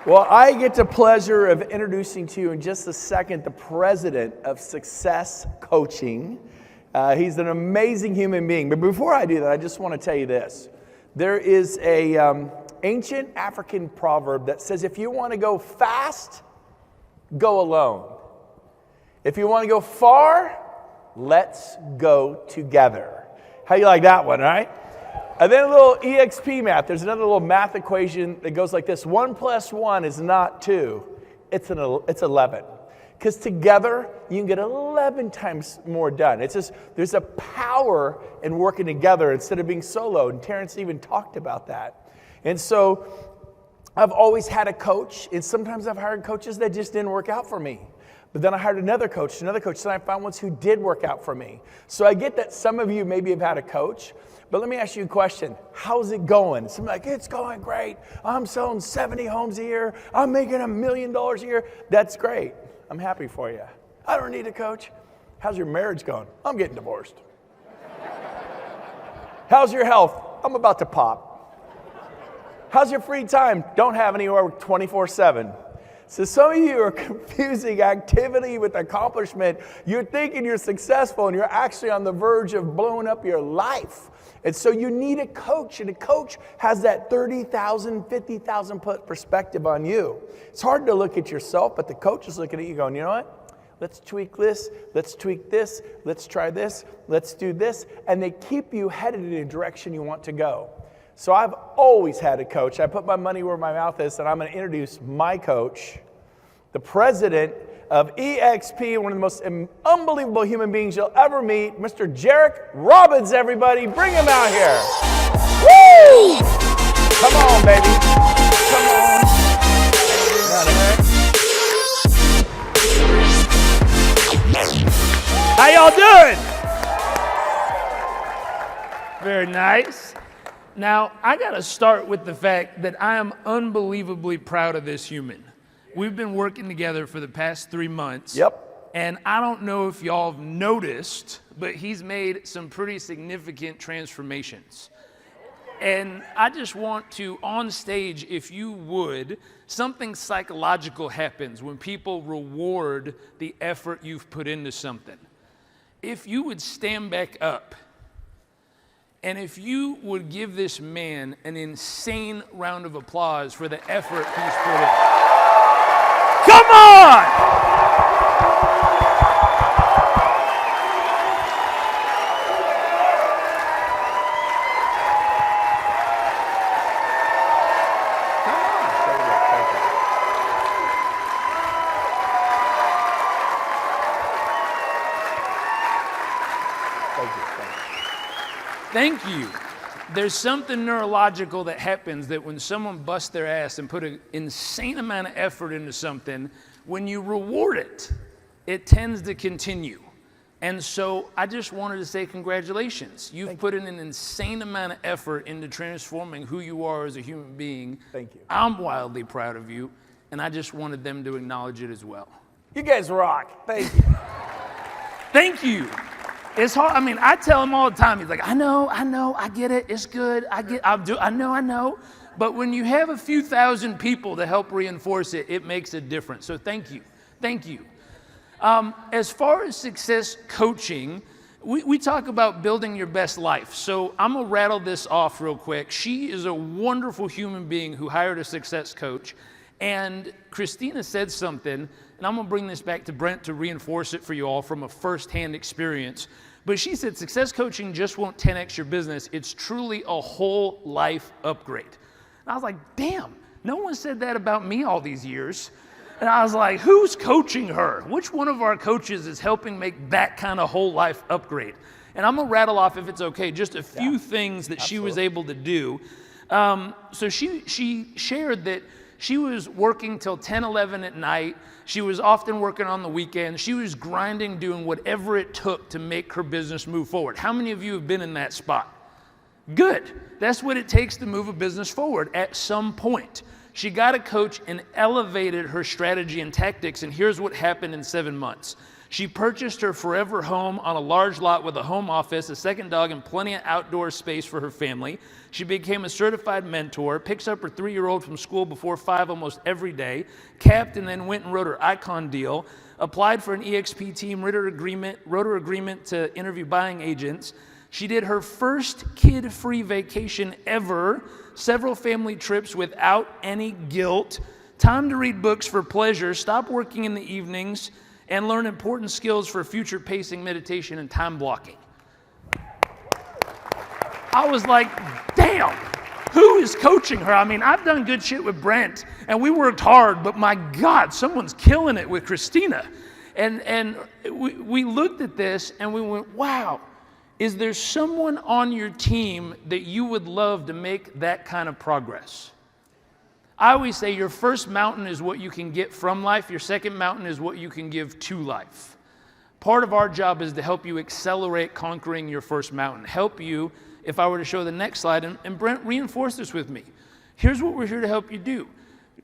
Well, I get the pleasure of introducing to you in just a second the president of Success Coaching. He's an amazing human being. But before I do that, I just want to tell you this. There is a ancient African proverb that says, if you want to go fast, go alone. If you want to go far, let's go together. How you like that one, right? And then a little EXP math. There's another little math equation that goes like this. 1 + 1 is not 2. It's 11. Because together, you can get 11 times more done. It's just, there's a power in working together instead of being solo. And Terrence even talked about that. And so, I've always had a coach. And sometimes I've hired coaches that just didn't work out for me. But then I hired another coach, and then I found ones who did work out for me. So I get that some of you maybe have had a coach. But let me ask you a question. How's it going? Somebody's like, it's going great. I'm selling 70 homes a year. I'm making $1 million a year. That's great. I'm happy for you. I don't need a coach. How's your marriage going? I'm getting divorced. How's your health? I'm about to pop. How's your free time? Don't have anywhere 24/7. So some of you are confusing activity with accomplishment. You're thinking you're successful and you're actually on the verge of blowing up your life. And so you need a coach, and a coach has that 30,000, 50,000 perspective on you. It's hard to look at yourself, but the coach is looking at you going, you know what? Let's tweak this, let's tweak this, let's try this, let's do this. And they keep you headed in a direction you want to go. So I've always had a coach. I put my money where my mouth is, and I'm going to introduce my coach, the president of EXP, one of the most unbelievable human beings you'll ever meet, Mr. Jairek Robbins, everybody. Bring him out here. Woo! Come on, baby. Come on. How y'all doing? Very nice. Now, I got to start with the fact that I am unbelievably proud of this human. We've been working together for the past 3 months. Yep. And I don't know if y'all have noticed, but he's made some pretty significant transformations. And I just want to, on stage, if you would, something psychological happens when people reward the effort you've put into something. If you would stand back up, and if you would give this man an insane round of applause for the effort he's put in. Come on! Thank you. There's something neurological that happens that when someone busts their ass and put an insane amount of effort into something, when you reward it, it tends to continue. And so I just wanted to say congratulations. You've put in an insane amount of effort into transforming who you are as a human being. Thank you. I'm wildly proud of you, and I just wanted them to acknowledge it as well. You guys rock. Thank you. Thank you. It's hard. I mean, I tell him all the time. He's like, I know, I get it. It's good. I know. But when you have a few thousand people to help reinforce it, it makes a difference. So thank you. Thank you. As far as success coaching, we talk about building your best life. So I'm going to rattle this off real quick. She is a wonderful human being who hired a success coach. And Christina said something, and I'm going to bring this back to Brent to reinforce it for you all from a firsthand experience. But she said, success coaching just won't 10x your business. It's truly a whole life upgrade. And I was like, damn, no one said that about me all these years. And I was like, who's coaching her? Which one of our coaches is helping make that kind of whole life upgrade? And I'm going to rattle off, if it's okay, just a few things that she was able to do. So she shared that she was working till 10, 11 at night. She was often working on the weekends. She was grinding, doing whatever it took to make her business move forward. How many of you have been in that spot? Good. That's what it takes to move a business forward at some point. She got a coach and elevated her strategy and tactics, and here's what happened in 7 months. She purchased her forever home on a large lot with a home office, a second dog, and plenty of outdoor space for her family. She became a certified mentor, picks up her 3-year-old from school before 5 almost every day, capped and then went and wrote her icon deal, applied for an EXP team, wrote her agreement to interview buying agents. She did her first kid-free vacation ever, several family trips without any guilt, time to read books for pleasure, stop working in the evenings, and learn important skills for future pacing, meditation, and time blocking. I was like, damn, who is coaching her? I mean, I've done good shit with Brent, and we worked hard, but my God, someone's killing it with Christina. And we looked at this, and we went, wow, is there someone on your team that you would love to make that kind of progress? I always say your first mountain is what you can get from life. Your second mountain is what you can give to life. Part of our job is to help you accelerate conquering your first mountain. Help you, if I were to show the next slide, and Brent reinforced this with me. Here's what we're here to help you do.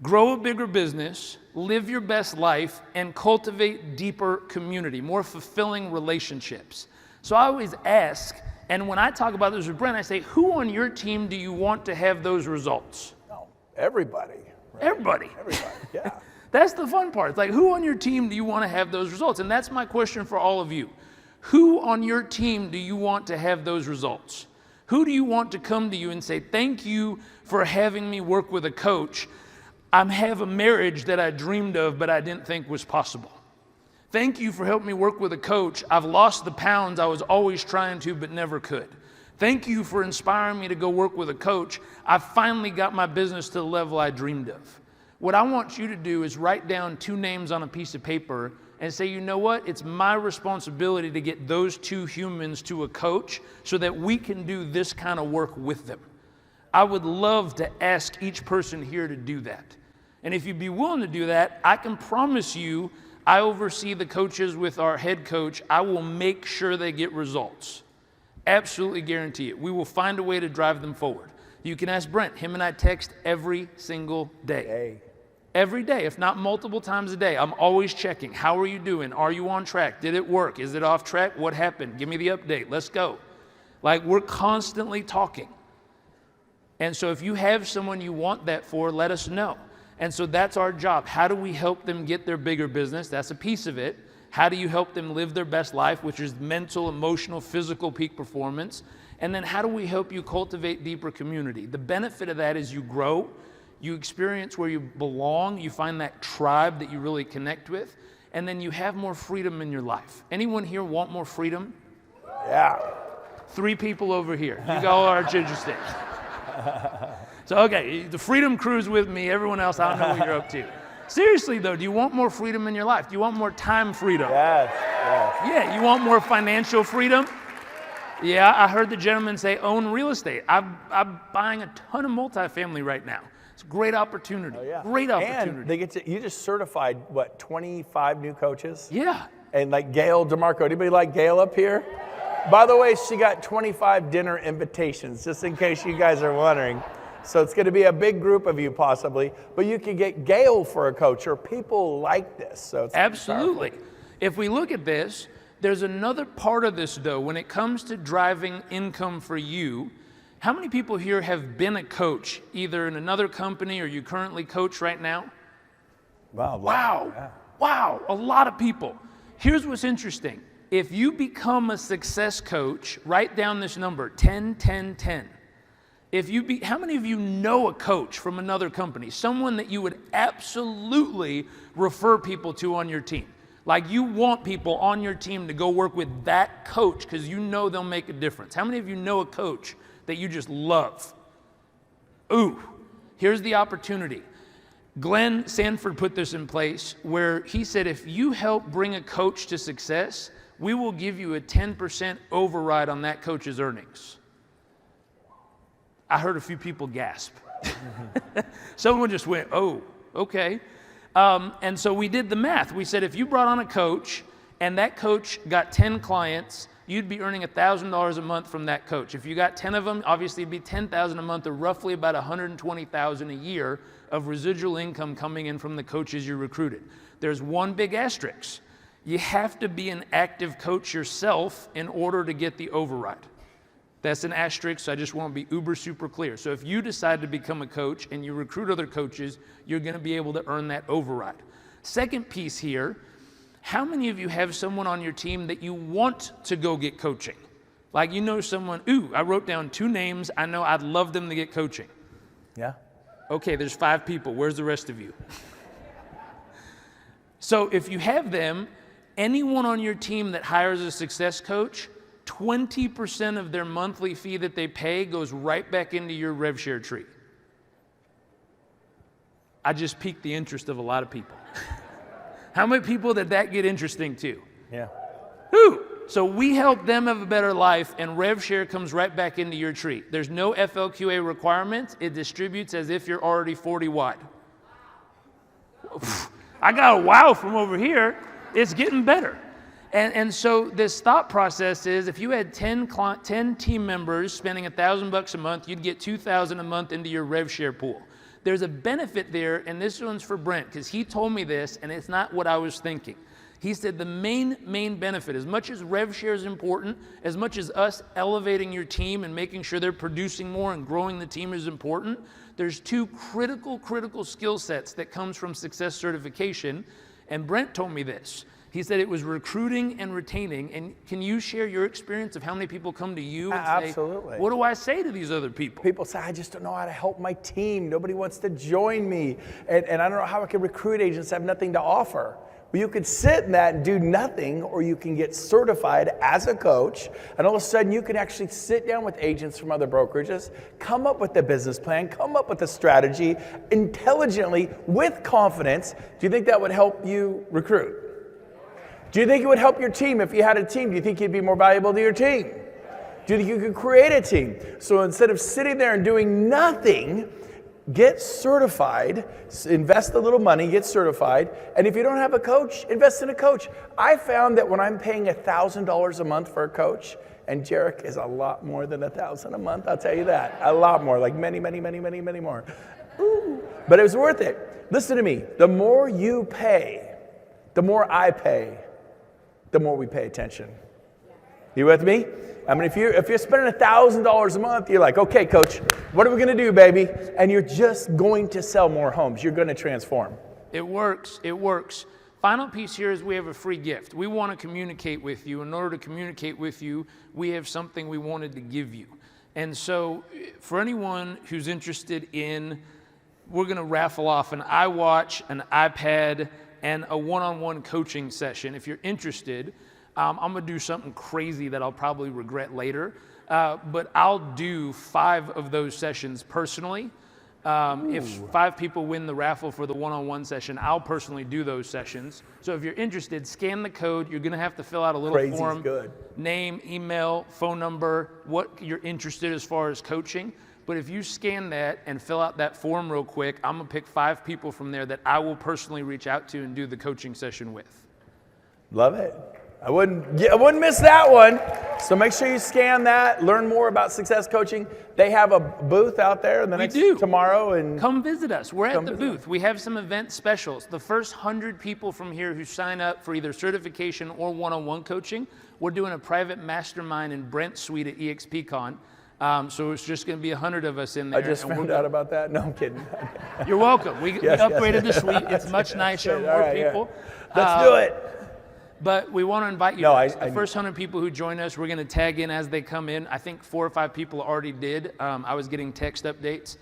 Grow a bigger business, live your best life, and cultivate deeper community, more fulfilling relationships. So I always ask, and when I talk about this with Brent, I say, who on your team do you want to have those results? Everybody. Right? Everybody, yeah. That's the fun part. It's like, who on your team do you want to have those results? And that's my question for all of you. Who on your team do you want to have those results? Who do you want to come to you and say, thank you for having me work with a coach. I have a marriage that I dreamed of, but I didn't think was possible. Thank you for helping me work with a coach. I've lost the pounds I was always trying to, but never could. Thank you for inspiring me to go work with a coach. I finally got my business to the level I dreamed of. What I want you to do is write down 2 names on a piece of paper and say, you know what? It's my responsibility to get those 2 humans to a coach so that we can do this kind of work with them. I would love to ask each person here to do that. And if you'd be willing to do that, I can promise you, I oversee the coaches with our head coach. I will make sure they get results. Absolutely guarantee it. We will find a way to drive them forward. You can ask Brent. Him and I text every single day. Every day, if not multiple times a day. I'm always checking. How are you doing? Are you on track? Did it work? Is it off track? What happened? Give me the update. Let's go. Like, we're constantly talking. And so if you have someone you want that for, let us know. And so that's our job. How do we help them get their bigger business? That's a piece of it. How do you help them live their best life, which is mental, emotional, physical peak performance? And then how do we help you cultivate deeper community? The benefit of that is you grow, you experience where you belong, you find that tribe that you really connect with, and then you have more freedom in your life. Anyone here want more freedom? Yeah. 3 people over here. You all are interested. So, okay, the freedom crew's with me. Everyone else, I don't know what you're up to. Seriously, though, do you want more freedom in your life? Do you want more time freedom? Yes. Yeah, you want more financial freedom? Yeah, I heard the gentleman say own real estate. I'm buying a ton of multifamily right now. It's a great opportunity. Oh, yeah. Great opportunity. And they get to, you just certified, 25 new coaches? Yeah. And like Gail DeMarco. Anybody like Gail up here? By the way, she got 25 dinner invitations, just in case you guys are wondering. So it's going to be a big group of you possibly, but you can get Gail for a coach or people like this. So it's absolutely. powerful. If we look at this, there's another part of this though. When it comes to driving income for you, how many people here have been a coach, either in another company or you currently coach right now? Wow. Yeah. Wow, a lot of people. Here's what's interesting. If you become a success coach, write down this number, 10, 10, 10. How many of you know a coach from another company? Someone that you would absolutely refer people to on your team. Like you want people on your team to go work with that coach because you know they'll make a difference. How many of you know a coach that you just love? Ooh, here's the opportunity. Glenn Sanford put this in place where he said, if you help bring a coach to success, we will give you a 10% override on that coach's earnings. I heard a few people gasp. Someone just went, oh, okay. And so we did the math. We said if you brought on a coach and that coach got 10 clients, you'd be earning $1,000 a month from that coach. If you got 10 of them, obviously it'd be $10,000 a month or roughly about $120,000 a year of residual income coming in from the coaches you recruited. There's one big asterisk. You have to be an active coach yourself in order to get the override. That's an asterisk, so I just want to be uber super clear. So if you decide to become a coach and you recruit other coaches, you're going to be able to earn that override. Second piece here, how many of you have someone on your team that you want to go get coaching? Like you know someone, I wrote down 2 names, I know I'd love them to get coaching. Yeah. Okay, there's 5 people, where's the rest of you? So if you have them, anyone on your team that hires a success coach, 20% of their monthly fee that they pay goes right back into your rev share tree. I just piqued the interest of a lot of people. How many people did that get interesting to? Yeah. Who? So we help them have a better life, and rev share comes right back into your tree. There's no FLQA requirements. It distributes as if you're already 40 wide. I got a wow from over here. It's getting better. And so this thought process is if you had 10 team members spending $1,000 a month, you'd get $2,000 a month into your rev share pool. There's a benefit there, and this one's for Brent, because he told me this, and it's not what I was thinking. He said the main benefit, as much as rev share is important, as much as us elevating your team and making sure they're producing more and growing the team is important, there's 2 critical skill sets that comes from success certification, and Brent told me this. He said it was recruiting and retaining. And can you share your experience of how many people come to you and say, absolutely, what do I say to these other people? People say, I just don't know how to help my team. Nobody wants to join me. And I don't know how I can recruit agents that have nothing to offer. Well, you could sit in that and do nothing, or you can get certified as a coach, and all of a sudden you can actually sit down with agents from other brokerages, come up with a business plan, come up with a strategy intelligently with confidence. Do you think that would help you recruit? Do you think it would help your team if you had a team? Do you think you'd be more valuable to your team? Do you think you could create a team? So instead of sitting there and doing nothing, get certified, invest a little money, get certified, and if you don't have a coach, invest in a coach. I found that when I'm paying $1,000 a month for a coach, and Jairek is a lot more than $1,000 a month, I'll tell you that. A lot more, like many more. Ooh. But it was worth it. Listen to me, the more you pay, the more I pay, the more we pay attention. You with me? I mean, if you're spending $1,000 a month, you're like, okay, coach, what are we going to do, baby? And you're just going to sell more homes. You're going to transform. It works. It works. Final piece here is we have a free gift. We want to communicate with you. In order to communicate with you, we have something we wanted to give you. And so for anyone who's interested in, we're going to raffle off an iWatch, an iPad, and a one-on-one coaching session. If you're interested, I'm going to do something crazy that I'll probably regret later, but I'll do 5 of those sessions personally. If 5 people win the raffle for the one-on-one session, I'll personally do those sessions. So if you're interested, scan the code. You're going to have to fill out a little form. Good. Name, email, phone number, what you're interested as far as coaching. But if you scan that and fill out that form real quick, I'm going to pick 5 people from there that I will personally reach out to and do the coaching session with. Love it. I wouldn't miss that one. So make sure you scan that. Learn more about success coaching. They have a booth out there tomorrow. And come visit us. We're at the booth. We have some event specials. The first 100 people from here who sign up for either certification or one-on-one coaching, we're doing a private mastermind in Brent's suite at EXPCon. So it's just going to be 100 of us in there. I just found out about that. No, I'm kidding. You're welcome. We upgraded the suite. It's much nicer, more people. Yeah. Let's do it. But we want to invite you. The first 100 people who join us, we're going to tag in as they come in. I think 4 or 5 people already did. I was getting text updates.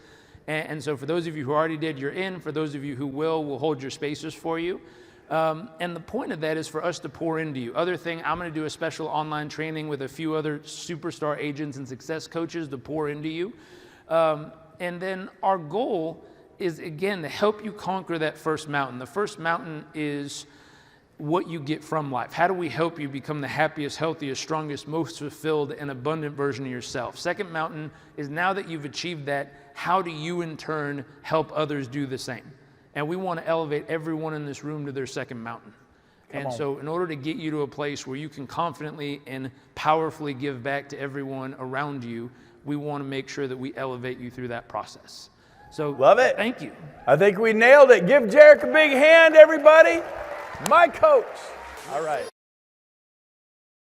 And so for those of you who already did, you're in. For those of you who will, we'll hold your spaces for you. And the point of that is for us to pour into you. Other thing, I'm going to do a special online training with a few other superstar agents and success coaches to pour into you. And then our goal is, again, to help you conquer that first mountain. The first mountain is what you get from life. How do we help you become the happiest, healthiest, strongest, most fulfilled, and abundant version of yourself? Second mountain is, now that you've achieved that, how do you in turn help others do the same? And we want to elevate everyone in this room to their second mountain. So in order to get you to a place where you can confidently and powerfully give back to everyone around you, we want to make sure that we elevate you through that process. So love it. Thank you. I think we nailed it. Give Jairek a big hand, everybody. My coach. All right.